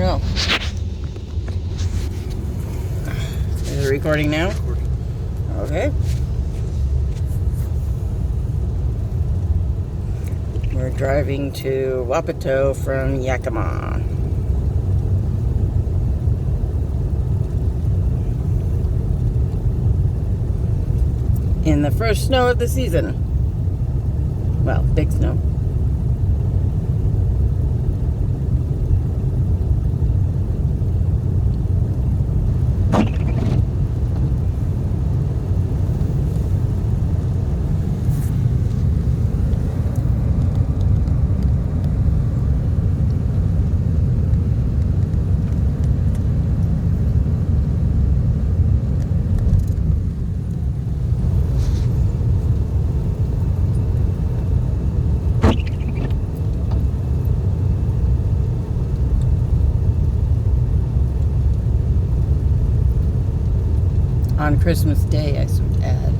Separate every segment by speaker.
Speaker 1: No. Is it recording now?
Speaker 2: Recording.
Speaker 1: Okay. We're driving to Wapato from Yakima. In the first snow of the season. Well, big snow. On Christmas Day, I should add.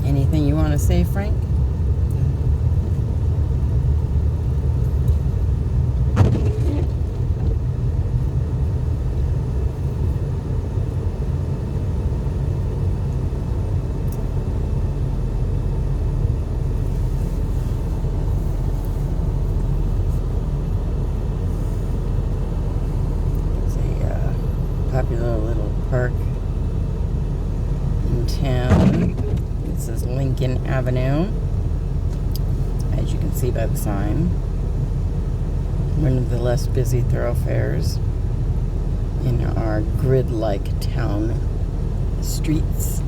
Speaker 1: Anything you want to say, Frank? It's a popular little park in town. This is Lincoln Avenue, as you can see by the sign. One of the less busy thoroughfares in our grid-like town streets.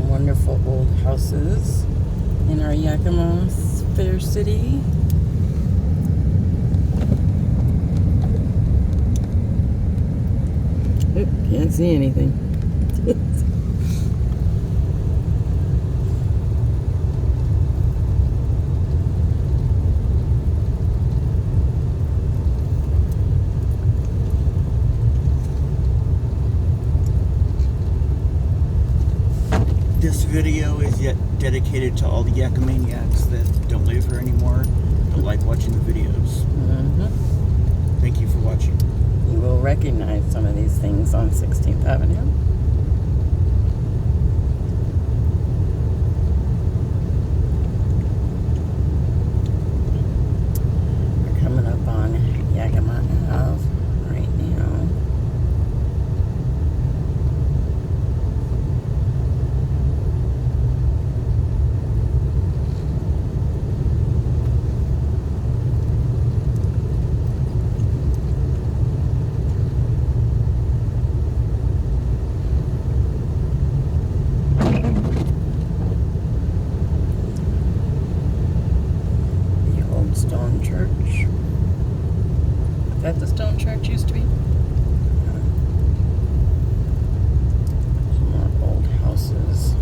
Speaker 1: Wonderful old houses in our Yakima fair city. Oop, can't see anything.
Speaker 2: This video is yet dedicated to all the Yakimaniacs that don't live here anymore, but like watching the videos. Thank you for watching.
Speaker 1: You will recognize some of these things on 16th Avenue. We're coming up on Yakima Ave right now. Stone church. Is that the stone church used to be? Some more old houses.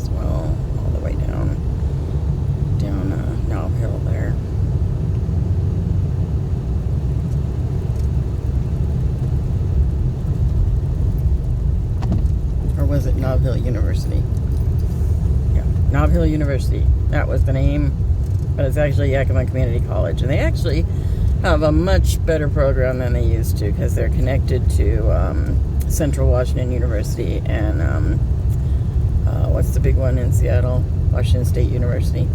Speaker 1: as well, all the way down Knob Hill there. Or was it Knob Hill University? Yeah, Knob Hill University. That was the name, but it's actually Yakima Community College, and they actually have a much better program than they used to because they're connected to Central Washington University and what's the big one in Seattle? Washington State University.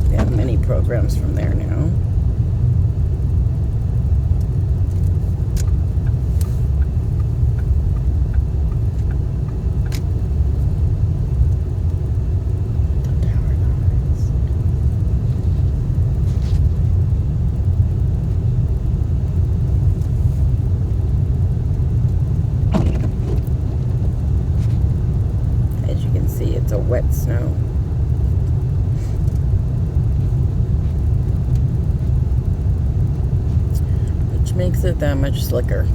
Speaker 1: They have many programs from there now. It's a wet snow. Which makes it that much slicker.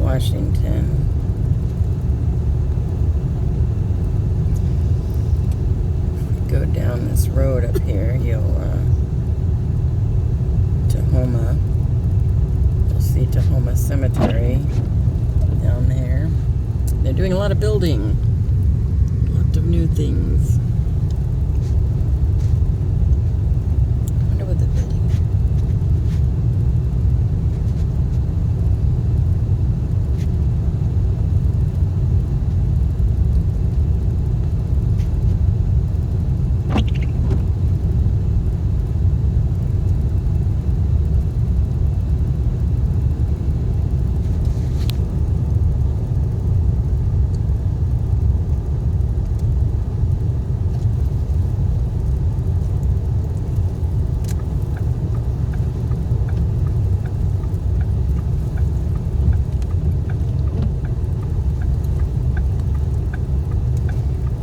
Speaker 1: Washington. Go down this road up here, you'll Tahoma. You'll see Tahoma Cemetery down there. They're doing a lot of building, a lot of new things. I wonder what the building.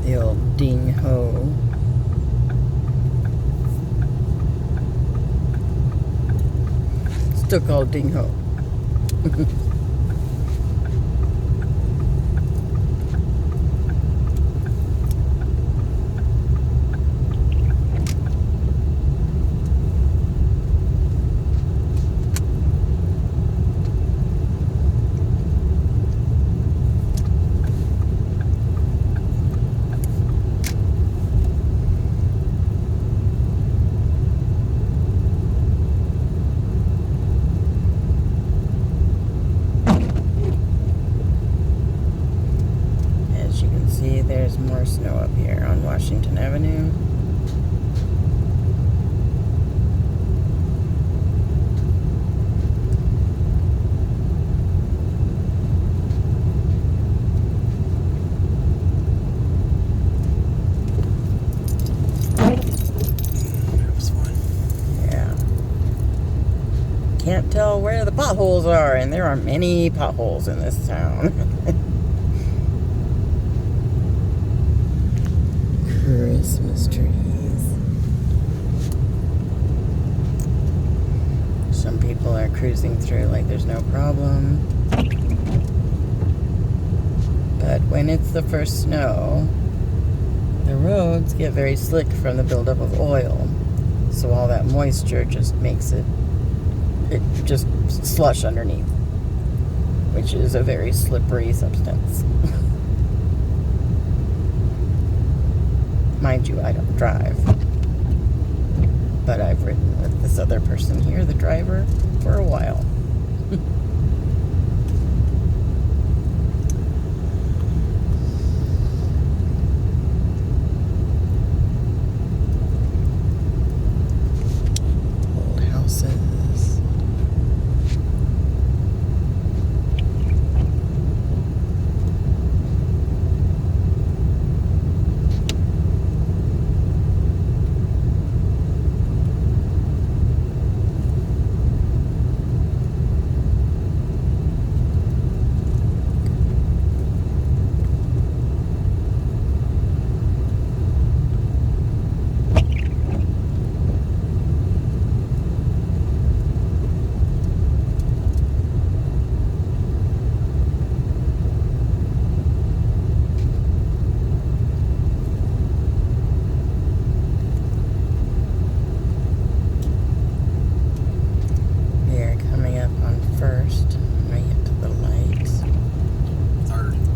Speaker 1: The old ding ho. Still called ding ho. There's more snow up here on Washington Avenue.
Speaker 2: That was fun.
Speaker 1: Yeah. Can't tell where the potholes are, and there are many potholes in this town. Christmas trees. Some people are cruising through like there's no problem. But when it's the first snow, the roads get very slick from the buildup of oil. So all that moisture just makes it just slush underneath, which is a very slippery substance. Mind you, I don't drive, but I've ridden with this other person here, the driver, for a while.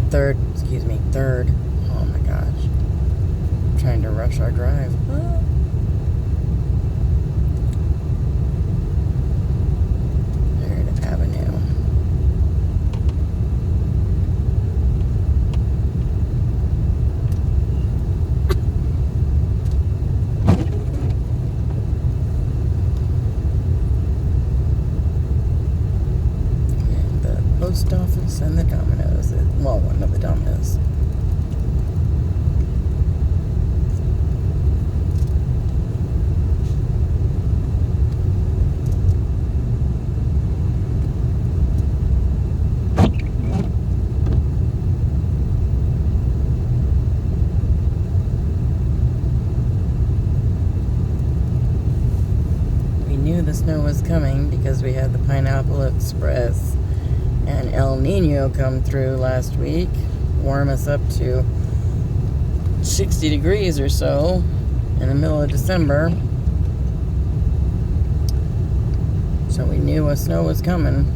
Speaker 1: third. Oh my gosh. I'm trying to rush our drive. Third Avenue. And the post office and the Domino's. Well, one of the Domino's. The snow was coming because we had the Pineapple Express and El Nino come through last week, warm us up to 60 degrees or so in the middle of December. So we knew a snow was coming.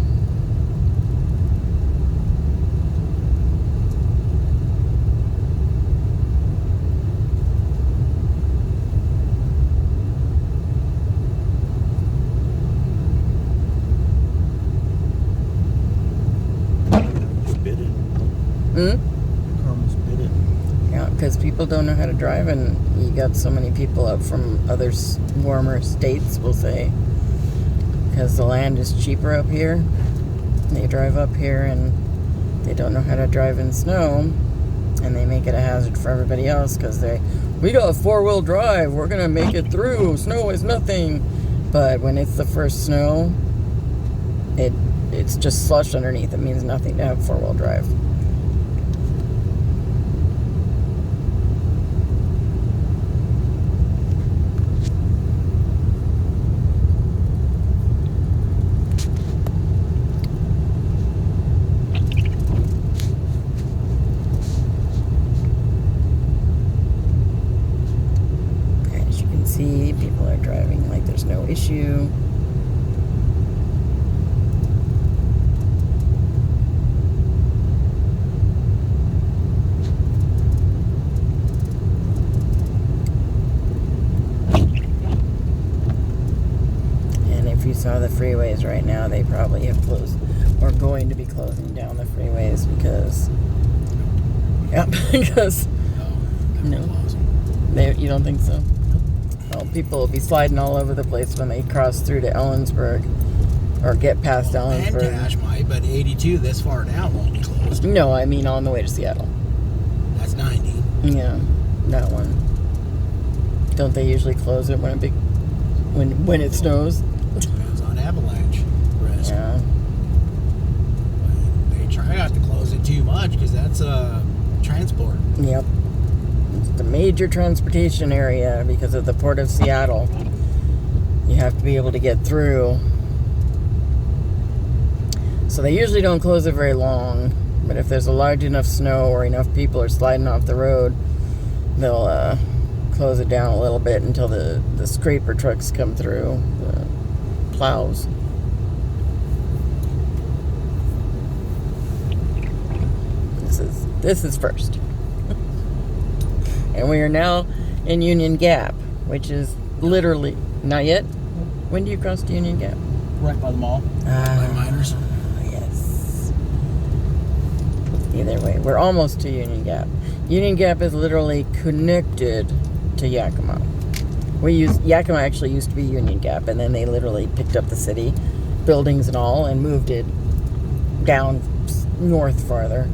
Speaker 1: Yeah, because people don't know how to drive, and you got so many people up from other warmer states, we'll say, because the land is cheaper up here. They drive up here and they don't know how to drive in snow, and they make it a hazard for everybody else because we got 4-wheel drive, we're gonna make it through, snow is nothing. But when it's the first snow, it's just slush underneath. It means nothing to have 4-wheel drive. As you can see, people are driving like there's no issue. If you saw the freeways right now, they probably have closed or going to be closing down the freeways because you don't think so? Well, people will be sliding all over the place when they cross through to Ellensburg or get past Ellensburg.
Speaker 3: Vantage might, but 82 this far down won't be closed.
Speaker 1: No, I mean on the way to Seattle.
Speaker 3: That's 90.
Speaker 1: Yeah, that one. Don't they usually close it when it snows?
Speaker 3: Depends on avalanche risk.
Speaker 1: Yeah.
Speaker 3: But they try not to close it too much because that's transport.
Speaker 1: Yep. It's the major transportation area because of the Port of Seattle. You have to be able to get through. So they usually don't close it very long, but if there's a large enough snow or enough people are sliding off the road, they'll close it down a little bit until the scraper trucks come through, the plows. This is first. And we are now in Union Gap, which is literally not yet. When do you cross to Union Gap?
Speaker 2: Right by the mall.
Speaker 3: By Miners.
Speaker 1: Yes. Either way, we're almost to Union Gap. Union Gap is literally connected to Yakima. Yakima actually used to be Union Gap, and then they literally picked up the city, buildings and all, and moved it down north farther.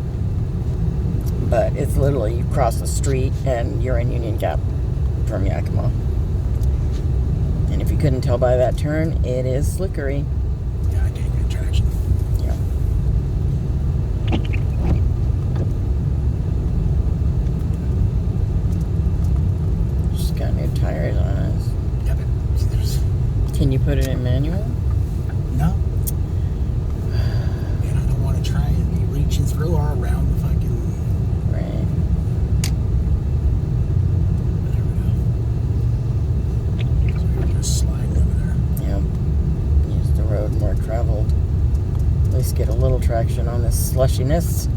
Speaker 1: But it's literally, you cross the street and you're in Union Gap from Yakima. And if you couldn't tell by that turn, it is slickery.
Speaker 3: Yeah, I can't get traction.
Speaker 1: Yeah. Just got new tires on us.
Speaker 3: Yeah, but there's...
Speaker 1: Can you put it in manual?
Speaker 3: No. And I don't want to try and be reaching through or around the fucking...
Speaker 1: Right.
Speaker 3: There we go. So we're just sliding over there.
Speaker 1: Yep. Use the road more traveled. At least get a little traction on this slushiness.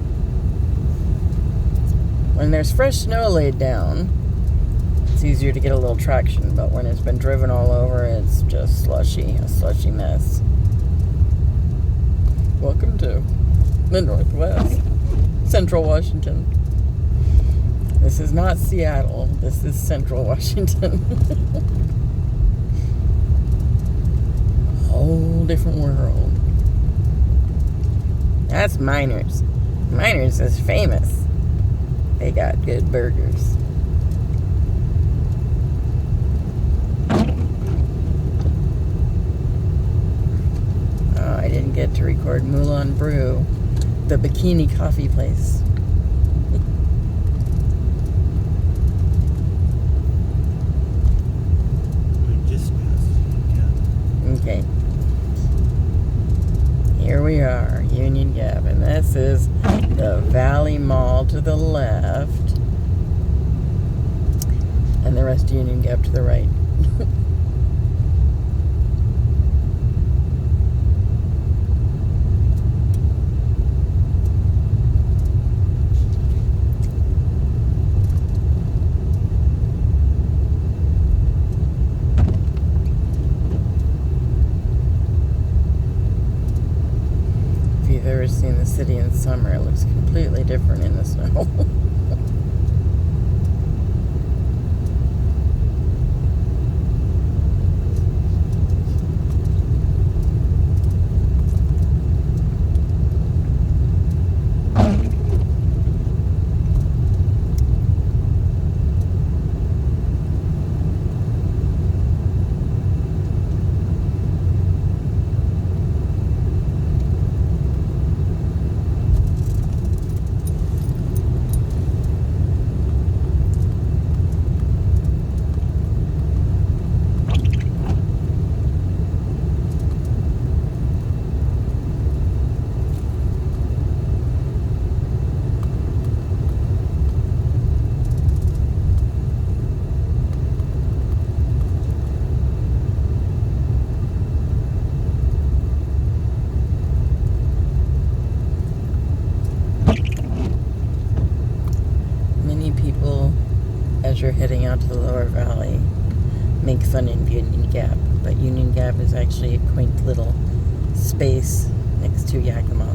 Speaker 1: When there's fresh snow laid down, it's easier to get a little traction, but when it's been driven all over, it's just slushy, a slushy mess. Welcome to the Northwest, Central Washington. This is not Seattle, this is Central Washington. A whole different world. That's Miners. Miners is famous. They got good burgers. Oh, I didn't get to record Moulin Brew, the bikini coffee place.
Speaker 2: We just passed. Yeah.
Speaker 1: Okay. Here we are, Union Gap, and this is the Valley Mall to the left, and the rest of Union Gap to the right. If you've ever seen the city in summer, it looks completely different in the snow. Many people, as you're heading out to the lower valley, make fun of Union Gap, but Union Gap is actually a quaint little space next to Yakima.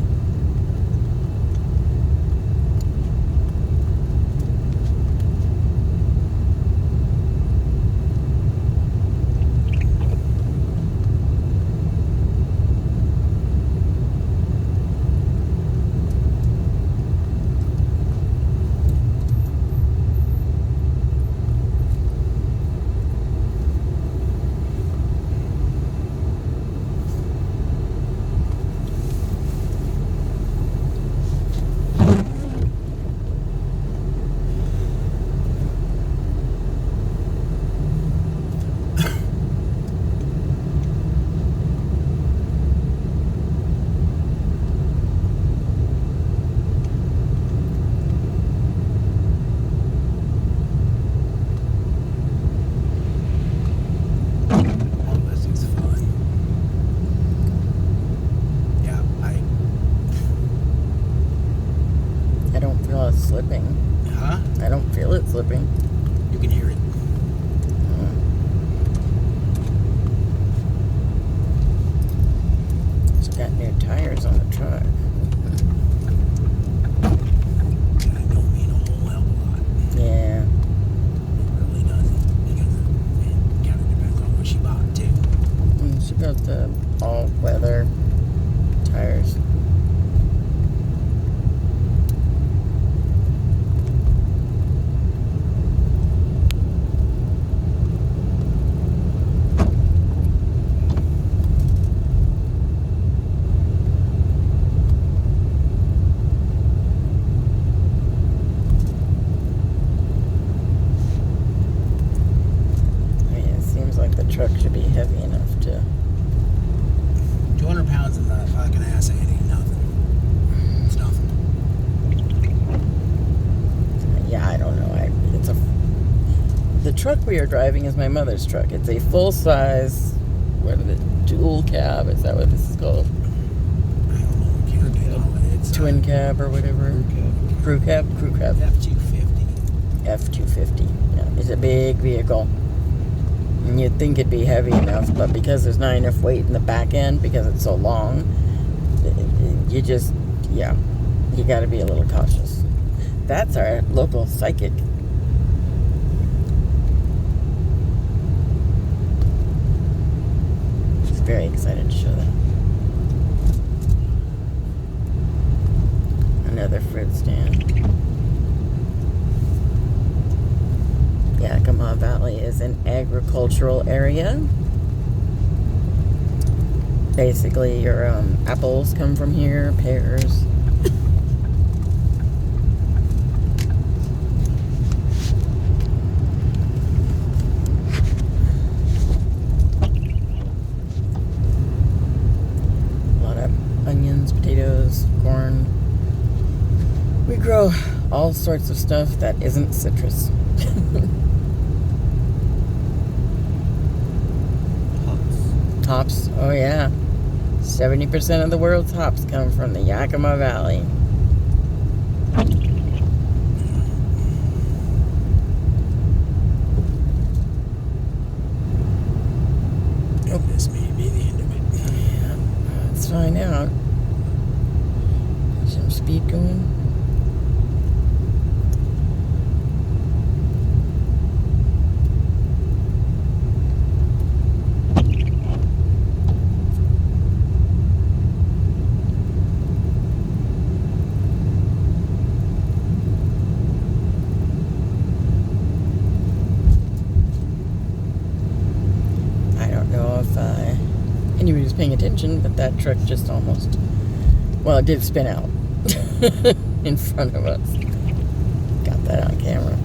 Speaker 3: Oh, this is fun. Yeah,
Speaker 1: I don't feel it slipping.
Speaker 3: huh?
Speaker 1: I don't feel it slipping.
Speaker 3: You can hear it.
Speaker 1: It's got new tires on the truck.
Speaker 3: That don't mean a whole hell of a lot.
Speaker 1: Yeah.
Speaker 3: It really doesn't. Because it kind of depends on what she bought, too.
Speaker 1: She got the all-weather tires. Truck should be heavy enough to.
Speaker 3: 200 pounds in that fucking ass ain't nothing. It's nothing.
Speaker 1: Yeah, I don't know. The truck we are driving is my mother's truck. It's a full size. What is it? Dual cab? Is that what this is called?
Speaker 3: I don't know what cab they call it. It's
Speaker 1: Twin cab or whatever.
Speaker 2: Okay.
Speaker 1: Crew cab.
Speaker 3: F-250.
Speaker 1: F-250. Yeah, it's a big vehicle. And you'd think it'd be heavy enough, but because there's not enough weight in the back end, because it's so long, you just, yeah, you got to be a little cautious. That's our local psychic. She's very excited to show that. Another fruit stand. Yakima Valley is an agricultural area. Basically, your apples come from here, pears. A lot of onions, potatoes, corn. We grow all sorts of stuff that isn't citrus. Hops, oh yeah. 70% of the world's hops come from the Yakima Valley.
Speaker 3: Oh, this may be the end of it.
Speaker 1: Yeah, let's find out. Some speed going. Anybody's paying attention, but that truck just almost, well, it did spin out in front of us. Got that on camera.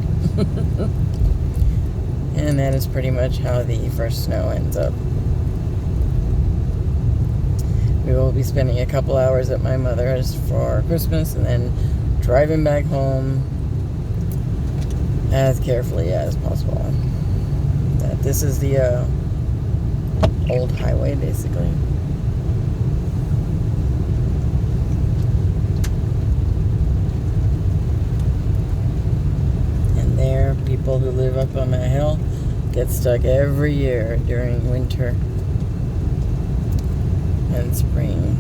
Speaker 1: And that is pretty much how the first snow ends up. We will be spending a couple hours at my mother's for Christmas and then driving back home as carefully as possible. This is the old highway, basically. And there, people who live up on that hill get stuck every year during winter and spring.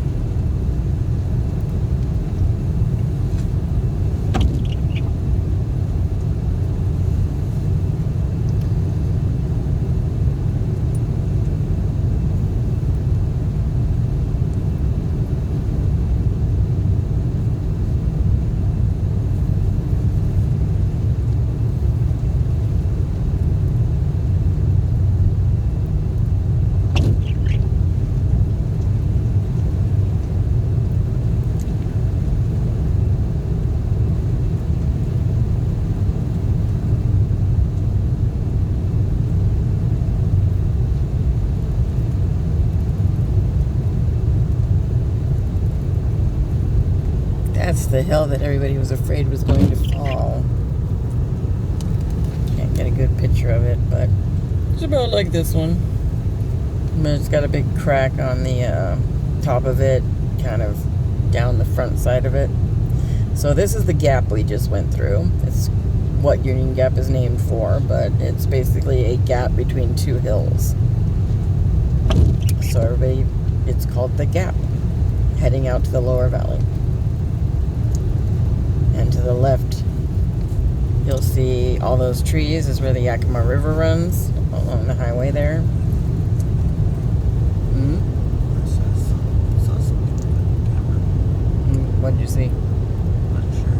Speaker 1: That's the hill that everybody was afraid was going to fall. Can't get a good picture of it, but it's about like this one. But it's got a big crack on the top of it, kind of down the front side of it. So this is the gap we just went through. It's what Union Gap is named for, but it's basically a gap between two hills. So everybody, it's called the Gap, heading out to the lower valley. And to the left, you'll see all those trees is where the Yakima River runs along the highway there. What did you see?
Speaker 2: Not sure.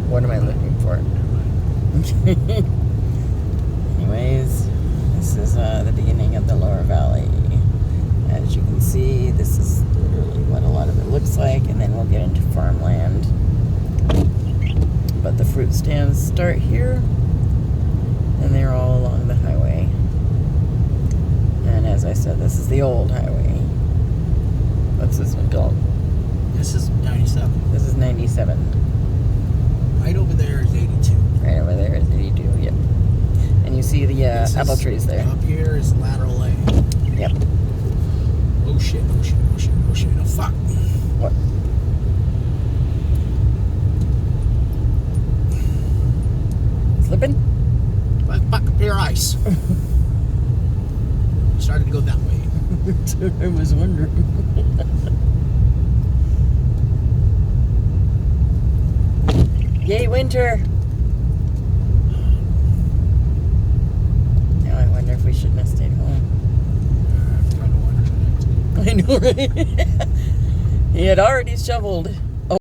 Speaker 1: What am I looking for? Anyways, this is the beginning of the lower valley. As you can see, this is literally what a lot of it looks like, and then we'll get into farmland. But the fruit stands start here, and they're all along the highway. And as I said, this is the old highway. What's this one called?
Speaker 3: This is 97.
Speaker 1: This is 97.
Speaker 3: Right over there is 82.
Speaker 1: Right over there is 82, yep. And you see the apple trees there.
Speaker 3: Up here is lateral A.
Speaker 1: Yep.
Speaker 3: Oh shit, oh shit, oh shit, oh shit. Oh fuck.
Speaker 1: What? Slipping?
Speaker 3: Let's fuck up your ice. Started to go that way.
Speaker 1: That's what I was wondering. Yay, winter! Now I wonder if we shouldn't have stayed home.
Speaker 3: I'm kind of wondering that too.
Speaker 1: I know, right? He had already shoveled.